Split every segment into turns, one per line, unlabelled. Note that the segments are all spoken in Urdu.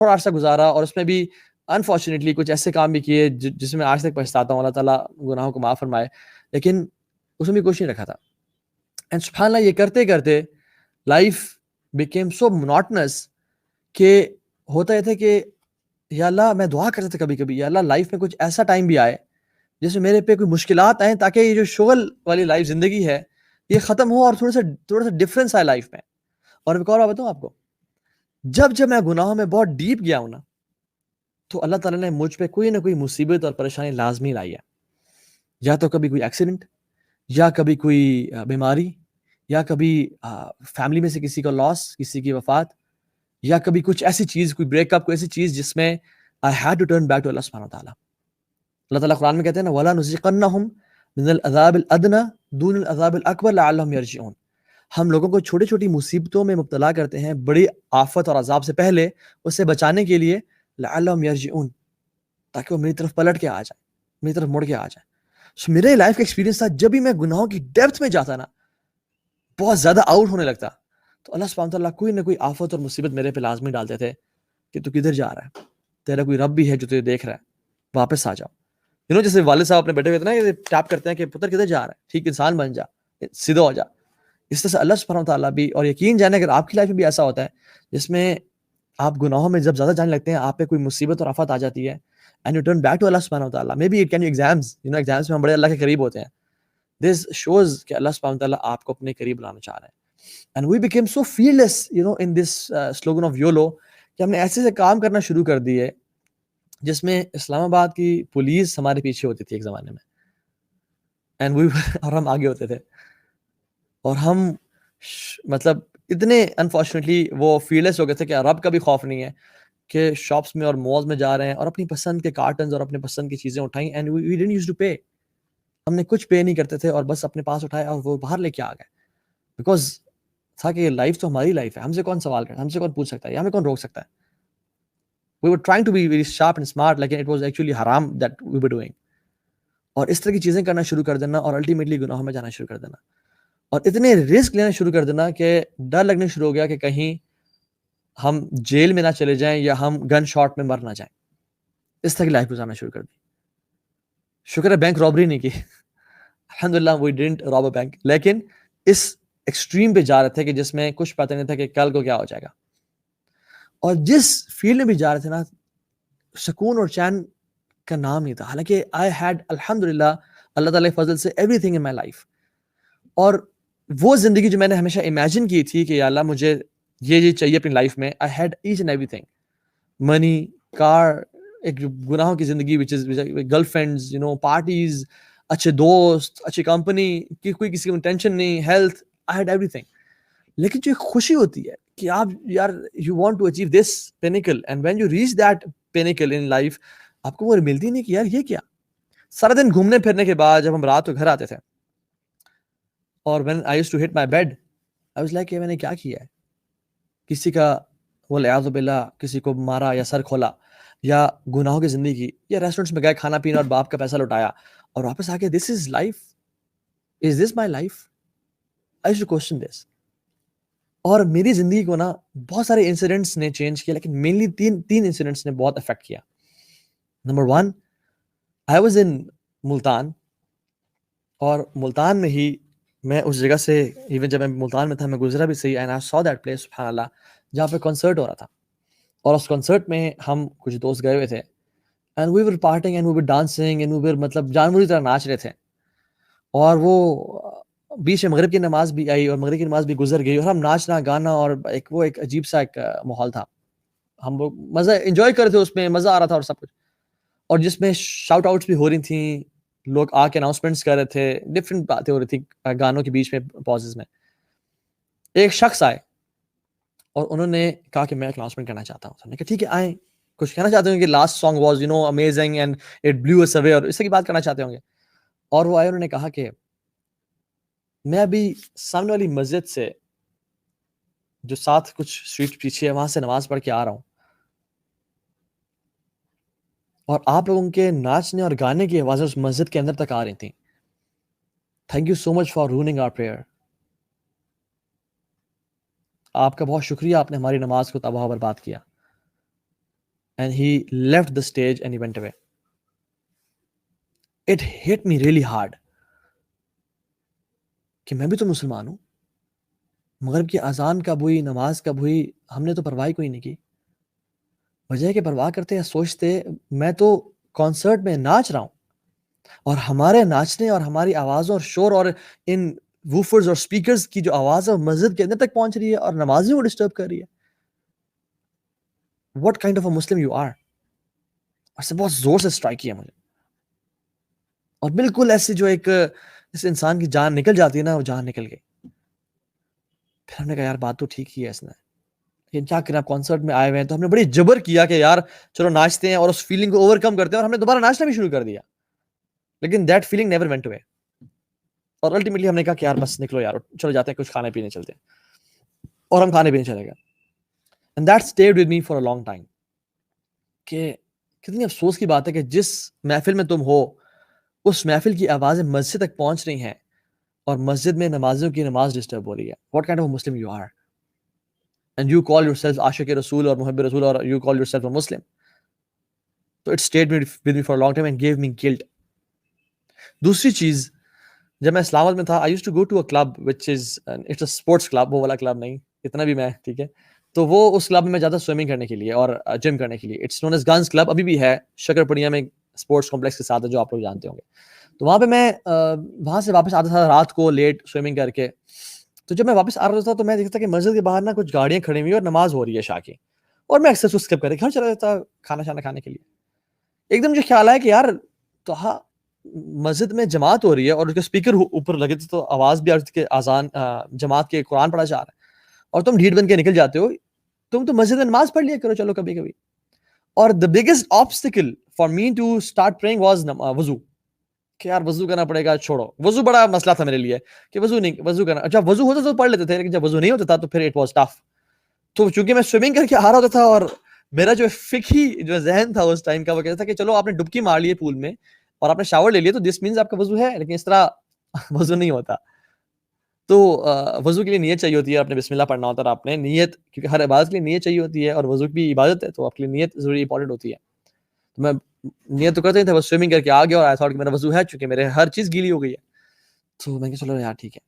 تھوڑا عرصہ گزارا اور اس میں بھی انفارچونیٹلی کچھ ایسے کام بھی کیے جس میں آج تک پچھتاتا ہوں. اللہ تعالیٰ گناہوں کو معاف فرمائے, لیکن اس میں بھی کوشش نہیں رکھا تھا. اینڈ سبحان اللہ یہ کرتے کرتے لائف بیکیم سو مونوٹنس کہ ہوتا یہ تھا کہ یا اللہ میں دعا کرتا تھا کبھی کبھی, یا اللہ لائف میں کچھ ایسا ٹائم بھی آئے جس میں میرے پہ کوئی مشکلات آئیں تاکہ یہ جو شغل والی لائف زندگی ہے یہ ختم ہو اور تھوڑا سا ڈفرینس آئے لائف میں. اور ایک اور بات بتاؤں آپ کو, جب میں گناہوں میں بہت ڈیپ گیا ہوں نا, تو اللہ تعالیٰ نے مجھ پہ کوئی نہ کوئی مصیبت اور پریشانی لازمی لائی ہے. یا تو کبھی کوئی ایکسیڈنٹ, یا کبھی کوئی بیماری, یا کبھی فیملی میں سے کسی کا لاس, کسی کی وفات, یا کبھی کچھ ایسی چیز, کوئی بریک اپ, کوئی ایسی چیز جس میں I had to turn back to Allah سبحانہ وتعالیٰ. اللہ تعالیٰ قرآن میں کہتے ہیں نا وَلَا نُذِيقَنَّهُمْ مِنَ الْعَذَابِ الْأَدْنَىٰ دُونَ الْعَذَابِ الْأَكْبَرِ لَعَلَّهُمْ يَرْجِعُونَ. ہم لوگوں کو چھوٹی چھوٹی مصیبتوں میں مبتلا کرتے ہیں بڑی آفت اور عذاب سے پہلے, اس سے بچانے کے لیے لَعَلَّهُمْ يَرْجِعُونَ, تاکہ وہ میری طرف پلٹ کے آ جائیں, میری طرف مڑ کے آ جائیں. سو میرے لائف کا ایکسپیرینس تھا, جب بھی میں گناہوں کی ڈیپتھ میں جاتا نا, بہت زیادہ آؤٹ ہونے لگتا, تو اللہ سبحانہ وتعالیٰ کوئی نہ کوئی آفت اور مصیبت میرے پہ لازمی ڈالتے تھے کہ تو کدھر جا رہا ہے, تیرا کوئی رب بھی ہے جو تجھے دیکھ رہا ہے, واپس آ جاؤ. جیسے والد صاحب اپنے بیٹے ہوئے تھے نا, ٹیپ کرتے ہیں کہ پتر کدھر جا رہا ہے, ٹھیک انسان بن جا, سیدھا ہو جا. اس طرح سے اللہ سبحانہ وتعالیٰ بھی, اور یقین جانے اگر آپ کی لائف میں بھی ایسا ہوتا ہے جس میں آپ گناہوں میں جب زیادہ جانے لگتے ہیں, آپ پہ کوئی مصیبت اور آفت آ جاتی ہے, and you turn back to Allah سبحانہ وتعالیٰ, may be it can be exams, exams میں ہم بڑے اللہ کے قریب ہوتے ہیں. دس شوز کہ اللہ سبحانہ وتعالیٰ آپ کو اپنے قریب لانا چاہ رہے ہیں. And we became so fearless in this slogan of YOLO, کہ ہم نے ایسے سے کام کرنا شروع کر دیے جس میں اسلام آباد کی پولیس ہمارے پیچھے ہوتی تھی ایک زمانے میں, اینڈ وی اور ہم آگے ہوتے تھے, اور ہم مطلب اتنے انفارچونیٹلی وہ فیئرلیس ہو گئے تھے کہ رب کا بھی خوف نہیں ہے کہ شاپس میں اور مالز میں جا رہے ہیں اور اپنی پسند کے کارٹنز اور اپنے پسند کی چیزیں اٹھائیں, and we didn't used to pay, ہم نے کچھ پے نہیں کرتے تھے اور بس اپنے پاس اٹھایا اور وہ باہر لے کے آ گئے, بیکاز تھا کہ یہ لائف تو ہماری لائف ہے, ہم سے کون سوال کرے, ہم سے کون پوچھ سکتا ہے, یا ہمیں کون روک سکتا ہے. We were trying to be very sharp and smart, لیکن it was actually haram that we were doing. اور اس طرح کی چیزیں کرنا شروع کر دینا اور الٹیمیٹلی گناہوں میں جانا شروع کر دینا, اور اتنے رسک لینا شروع کر دینا کہ ڈر لگنے شروع ہو گیا کہ کہیں ہم جیل میں نہ چلے جائیں یا ہم گن شاٹ میں مر نہ جائیں. اس طرح کی لائف گزارنا شروع کر دی. شکر ہے بینک رابری نہیں کی, الحمدللہ we didn't rob a bank, لیکن اس ایکسٹریم پہ جا رہے تھے کہ جس میں کچھ پتہ نہیں تھا کہ کل کو کیا ہو جائے گا. اور جس فیلڈ میں بھی جا رہے تھے نا, سکون اور چین کا نام نہیں تھا, حالانکہ I had الحمدللہ اللہ تعالیٰ کے فضل سے everything in my life. اور وہ زندگی جو میں نے ہمیشہ امیجن کی تھی کہ یا اللہ مجھے یہ چاہیے اپنی لائف میں, I had each and everything, money, car, ایک گناہوں کی زندگی which is girl friends, parties, اچھے دوست, اچھی کمپنی کی, کوئی کسی کو ٹینشن نہیں, ہیلتھ, I had everything. لیکن جو ایک خوشی ہوتی ہے کہ آپ یار you want to achieve this pinnacle, and when you reach that pinnacle in life, آپ کو وہ ملتی نہیں کہ یار یہ کیا. سارا دن گھومنے پھرنے کے بعد جب ہم رات کو گھر آتے تھے, اور when I used to hit my bed, I was like کہ میں نے کیا کیا ہے, کسی کا والعیاذ باللہ کسی کو مارا یا سر کھولا یا گناہوں کی زندگی, یا ریسٹورینٹس میں گئے کھانا پینا اور باپ کا پیسہ لوٹایا اور واپس آ کے this is life, is this my life, I used to question this. اور میری زندگی کو نا بہت سارے انسیڈنٹس نے چینج کیا, لیکن مینلی تین انسیڈنٹس نے بہت افیکٹ کیا. Number 1, I was in Multan, اور ملتان میں ہی میں اس جگہ سے, ایون جب میں ملتان میں تھا میں گزرا بھی صحیح, and I so that place سبحان اللہ, جہاں پہ کنسرٹ ہو رہا تھا, اور اس کنسرٹ میں ہم کچھ دوست گئے ہوئے تھے, and we were partying and we were dancing and we were مطلب جانوری طرح ناچ رہے تھے. اور وہ بیچ میں مغرب کی نماز بھی آئی اور مغرب کی نماز بھی گزر گئی, اور ہم ناچنا گانا, اور ایک عجیب سا ایک ماحول تھا, ہم لوگ مزہ انجوائے کر رہے تھے, اس میں مزہ آ رہا تھا اور سب کچھ, اور جس میں شاؤٹ آؤٹس بھی ہو رہی تھیں, لوگ آ کے اناؤنسمنٹس کر رہے تھے, ڈفرینٹ باتیں ہو رہی تھیں گانوں کے بیچ میں پازز میں. ایک شخص آئے اور انہوں نے کہا کہ میں ایک اناؤنسمنٹ کرنا چاہتا ہوں. ہم نے کہا ٹھیک ہے آئیں, کچھ کہنا چاہتے ہوں کہ last song was amazing and it blew us away, اور اس کی بات کرنا چاہتے ہوں گے. اور وہ آئے, انہوں نے کہا کہ میں ابھی سامنے والی مسجد سے جو ساتھ کچھ اسٹریٹ پیچھے ہے وہاں سے نماز پڑھ کے آ رہا ہوں, اور آپ لوگوں کے ناچنے اور گانے کی آوازیں اس مسجد کے اندر تک آ رہی تھیں. Thank you so much for running our prayer. آپ کا بہت شکریہ, آپ نے ہماری نماز کو تباہ و برباد کیا. and he left the stage and he went away. It hit me really hard کہ میں بھی تو مسلمان ہوں, مغرب کی اذان کب ہوئی, نماز کب ہوئی, ہم نے تو پرواہ کوئی نہیں کی. وجہ کہ پرواہ کرتے یا سوچتے میں تو کانسرٹ میں ناچ رہا ہوں, اور ہمارے ناچنے اور ہماری آوازوں اور شور اور ان ووفرز اور سپیکرز کی جو آواز ہے مسجد کے اندر تک پہنچ رہی ہے اور نمازیوں کو ڈسٹرب کر رہی ہے. What kind of a Muslim you are. اور سے بہت زور سے اسٹرائک کیا مجھے, اور بالکل ایسے جو ایک جس انسان کی جان نکل جاتی ہے نا, وہ جان نکل گئی. پھر ہم نے کہا یار بات تو ٹھیک ہی ہے اس نے, لیکن کیا کریں, آپ کانسرٹ میں آئے ہوئے ہیں. تو ہم نے بڑی جبر کیا کہ یار چلو ناچتے ہیں اور اس فیلنگ کو اوور کم کرتے ہیں, اور ہم نے دوبارہ ناچنا بھی شروع کر دیا. لیکن that feeling never went away. اور الٹیمیٹلی ہم نے کہا کہ یار بس نکلو یار, چلو جاتے ہیں کچھ کھانے پینے چلتے ہیں, اور ہم کھانے پینے چلے گئے. And that stayed with me for a long time. کہ کتنی افسوس کی بات ہے کہ جس محفل میں تم ہو, اس محفل کی آوازیں مسجد تک پہنچ رہی ہیں, اور مسجد میں نمازیوں کی نماز ڈسٹرب ہو رہی ہے. What kind of Muslim you are, and you call yourself عاشق رسول اور محب رسول, اور you call yourself a Muslim. تو it stayed with me for long time and gave me guilt. دوسری چیز, جب میں اسلام آباد میں تھا, I used to go to a club which is it's a sports club, وہ والا کلب نہیں, اتنا بھی میں ٹھیک ہے. تو وہ اس کلب میں جاتا سوئمنگ کرنے کے لیے اور جم کرنے کے لیے. It's known as guns club, ابھی بھی ہے شکر پڑیا میں, اسپورٹس کمپلیکس کے ساتھ ہے جو آپ لوگ جانتے ہوں گے. تو وہاں پہ میں وہاں سے واپس آتا تھا رات کو لیٹ سوئمنگ کر کے. تو جب میں واپس آ رہا تھا تو میں دیکھتا کہ مسجد کے باہر نا کچھ گاڑیاں کھڑی ہوئی اور نماز ہو رہی ہے عشاء کی, اور میں اکثر اسکپ کر کے گھر چلا جاتا کھانا شانا کھانے کے لیے. ایک دم مجھے خیال آیا کہ یار تو ہاں مسجد میں جماعت ہو رہی ہے اور اس کے اسپیکر اوپر لگے تھے, تو آواز بھی آ رہی تھی کہ اذان جماعت کے قرآن پڑھا جا رہا ہے, اور تم ڈھیٹ بن کے نکل جاتے ہو. تم تو مسجد میں نماز پڑھ لیا کرو چلو کبھی کبھی. اور the biggest obstacle for me to start praying was وضو, کہ یار وضو کرنا پڑے گا, چھوڑو. وضو بڑا مسئلہ تھا میرے لیے کہ وضو کرنا, جب وضو ہوتا تو پڑھ لیتے تھے, لیکن جب وضو نہیں ہوتا تھا تو پھر اٹ واز ٹف. تو چونکہ میں سوئمنگ کر کے آ رہا ہوتا تھا, اور میرا جو فقہی جو ذہن تھا اس ٹائم کا, وہ کہتا تھا کہ چلو آپ نے ڈبکی مار لی ہے پول میں اور آپ نے شاور لے لیا تو دس مینز آپ کا وضو ہے, لیکن اس طرح وضو نہیں ہوتا. تو وضو کے لیے نیت چاہیے ہوتی ہے, آپ نے بسم اللہ پڑھنا ہوتا ہے, اور آپ نے نیت, کیونکہ ہر عبادت کے لیے نیت چاہیے ہوتی ہے, اور وضو بھی عبادت ہے تو آپ کے لیے نیت ضروری امپورٹنٹ ہوتی ہے. تو میں نیت تو کرتا ہی تھا, بس سوئمنگ کر کے آ گیا اور ایسا کہ میرا وضو ہے, چونکہ میرے ہر چیز گیلی ہو گئی ہے. تو میں کہ چلو یار ٹھیک ہے,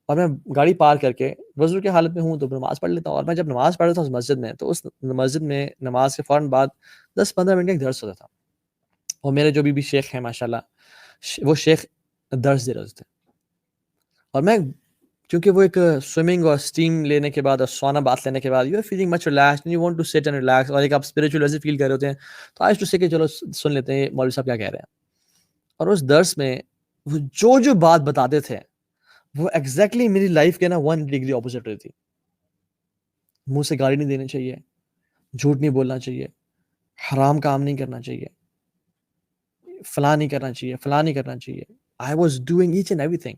اور میں گاڑی پارک کر کے وضو کی حالت میں ہوں تو نماز پڑھ لیتا ہوں. اور میں جب نماز پڑھ رہا تھا اس مسجد میں, تو اس مسجد میں نماز کے فوراً بعد 10-15 منٹ کا ایک درس ہوتا تھا, اور میرے جو بھی شیخ ہیں ماشاءاللہ, وہ شیخ درس دے رہے تھے. اور میں کیونکہ وہ ایک سوئمنگ اور اسٹیم لینے کے بعد اور سونا بات لینے کے بعد you are feeling much relax, you want to sit and relax, اور ایک آپ اسپرچوئل ایسے فیل کر رہے ہوتے ہیں, تو آج تو سے کہ چلو سن لیتے ہیں مولوی صاحب کیا کہہ رہے ہیں. اور اس درس میں وہ جو بات بتاتے تھے وہ ایگزیکٹلی میری لائف کے نا 1 ڈگری اپوزٹ رہی تھی. منہ سے گالی نہیں دینی چاہیے, جھوٹ نہیں بولنا چاہیے, حرام کام نہیں کرنا چاہیے, فلاں نہیں کرنا چاہیے, فلاں نہیں کرنا چاہیے. I was doing each and everything,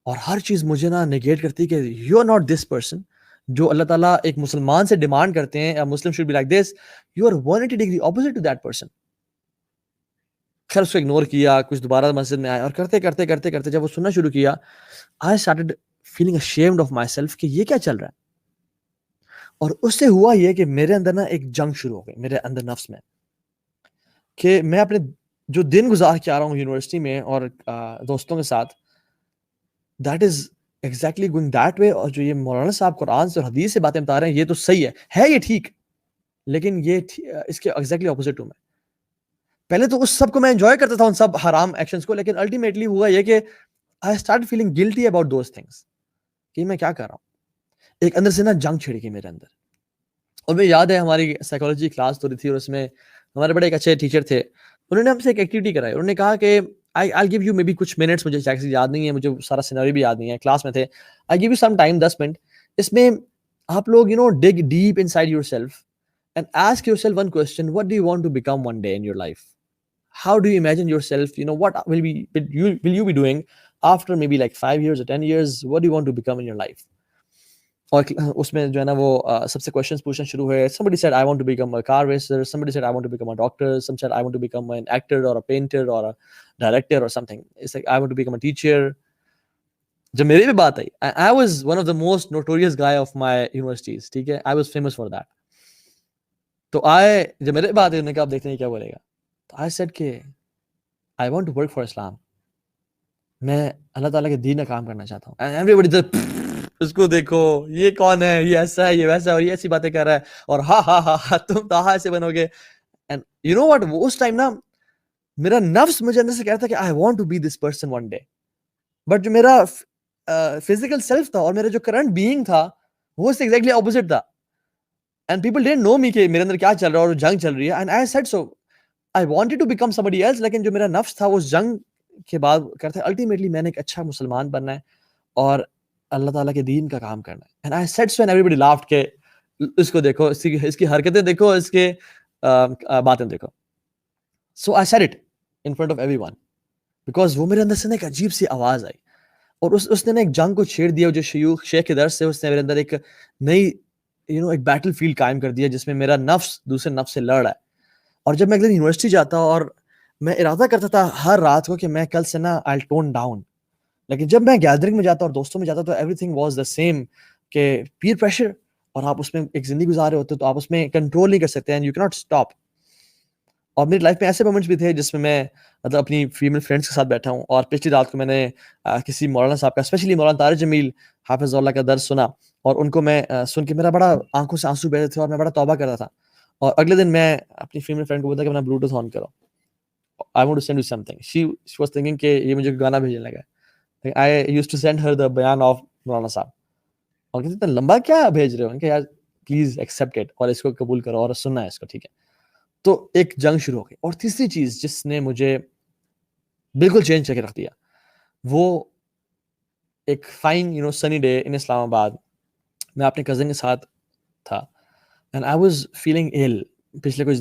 اور ہر چیز مجھے نا نیگیٹ کرتی کہ you are not this person جو اللہ تعالیٰ ایک مسلمان سے ڈیمانڈ کرتے ہیں, Muslim should be like this, you are 180 degree opposite to that person. خیر اس کو اگنور کیا, کچھ دوبارہ مسجد میں آئے, اور کرتے کرتے کرتے کرتے جب وہ سننا شروع کیا, I started feeling ashamed of myself کہ یہ کیا چل رہا ہے. اور اس سے ہوا یہ کہ میرے اندر نا ایک جنگ شروع ہو گئی میرے اندر نفس میں, کہ میں اپنے جو دن گزار کے آ رہا ہوں یونیورسٹی میں اور دوستوں کے ساتھ, that is exactly going that way. اور جو یہ مولانا صاحب قرآن سے اور حدیث سے باتیں بتا رہے ہیں یہ تو صحیح ہے یہ ٹھیک, لیکن یہ اس کے ایگزیکٹلی اپوزٹ ہوں میں. پہلے تو اس سب کو میں انجوائے کرتا تھا, ان سب حرام ایکشنز کو, لیکن الٹیمیٹلی ہوا یہ کہ I start feeling guilty about those things, کہ میں کیا کر رہا ہوں. ایک اندر سے نا جنگ چھڑی گئی میرے اندر. اور مجھے یاد ہے ہماری سائیکالوجی کلاس ہو رہی تھی, اور اس میں ہمارے بڑے ایک اچھے ٹیچر تھے, انہوں نے ہم سے ایک ایکٹیویٹی کرائی. انہوں نے کہا کہ I'll give you maybe کچھ منٹس, مجھے ایکچولی یاد نہیں ہے, مجھے سارا سینیریو بھی یاد نہیں ہے, کلاس میں تھے. I'll give you some time 10 minute, اس میں آپ لوگ dig deep inside yourself and ask yourself one question: what do you want to become one day in your life? How do you imagine yourself, what will you be doing after maybe like 5 years or 10 years? What do you want to become in your life? اور اس میں جو ہے نا وہ سب سے کوشچنس پوچھنا شروع ہوئے. somebody said I want to become a car racer, somebody said I want to become a doctor, some said I want to become an actor or a painter or a director or something. It's like I want to become a teacher. جب میری بھی بات آئی, I was one of the most notorious guy of my universities, ٹھیک ہے, I was famous for that. تو آئے جب میرے بات انہوں نے کہا اب دیکھتے ہیں کیا بولے گا. تو آئی سیڈ کہ I want to work for Islam, میں اللہ تعالیٰ کے دین کا کام کرنا چاہتا ہوں. اینڈ ایوری بڈی اس کو دیکھو یہ کون ہے, یہ ایسا ہے, یہ ویسا ہے, اور یہ ایسی باتیں کر رہا ہے, اور ہاں ہاں ہاں تم تو ہاں ایسے بنو گے. اینڈ یو نو واٹ, اس ٹائم نا میرا نفس مجھے اندر سے کہتا کہ I want to be this person one day, but جو میرا فزیکل سیلف تھا اور میرا جو کرنٹ بینگ تھا وہ اس سے ایگزیکٹلی اپوزٹ تھا. اینڈ پیپل ڈidn't know me کہ میرے اندر کیا چل رہا ہے اور جنگ چل رہی ہے. And I said so I wanted to become somebody else, لیکن جو میرا نفس تھا وہ اس جنگ کے بعد کرتا ہے الٹیمیٹلی میں نے ایک اچھا مسلمان بننا ہے اور اللہ تعالیٰ کے دین کا کام کرنا ہے. And I said so and everybody laughed کہ اس کو دیکھو, اس کی حرکتیں دیکھو, اس کے باتیں دیکھو. So I said it in front of everyone because وہ میرے اندر سے ایک عجیب سی آواز آئی, اور اس نے ایک جنگ کو چھیڑ دیا جو شیخ کے درس سے اس نے میرے اندر ایک نئی ایک بیٹل فیلڈ قائم کر دیا جس میں میرا نفس دوسرے نفس سے لڑ رہا ہے. اور جب میں اگلے دن یونیورسٹی جاتا اور میں ارادہ کرتا تھا ہر رات کو کہ میں کل سے نا آئی ٹون ڈاؤن, لیکن جب میں گیدرنگ میں جاتا اور دوستوں میں جاتا تو every thing was the same کہ پیئر پریشر, اور آپ اس میں ایک زندگی گزارے ہوتے تو آپ اس میں کنٹرول نہیں کر سکتے اینڈ یو کی ناٹ اسٹاپ. اور میری لائف میں ایسے مومنٹس بھی تھے جس میں میں مطلب اپنی فیمیل فرینڈس کے ساتھ بیٹھا ہوں, اور پچھلی رات کو میں نے کسی مولانا صاحب کا, اسپیشلی مولانا طارق جمیل حافظ اللہ کا درس سنا, اور ان کو میں سن کے میرا بڑا آنکھوں سے آنسو بہہ رہے تھے اور میں بڑا توبہ کرتا تھا. اور اگلے دن میں اپنی فیمیل فرینڈ کو بولتا کہ اپنا بلوٹوتھ آن کرو, I want to send you something. She was thinking کہ یہ مجھے گانا بھیجنے لگا. I used to send her the بیان of مولانا صاحب, اور کہتے اتنا لمبا کیا بھیج رہے ہو, کہ یار پلیز ایکسیپٹ اٹ اور اس کو قبول کرو اور سننا ہے اس کو, ٹھیک ہے. تو ایک جنگ شروع ہو گئی. اور تیسری چیز جس نے مجھے بالکل چینج کر کے رکھ دیا, وہ ایک فائن سنی ڈے ان اسلام آباد, میں اپنے کزن کے ساتھ تھا, and I was feeling L پچھلے کچھ دن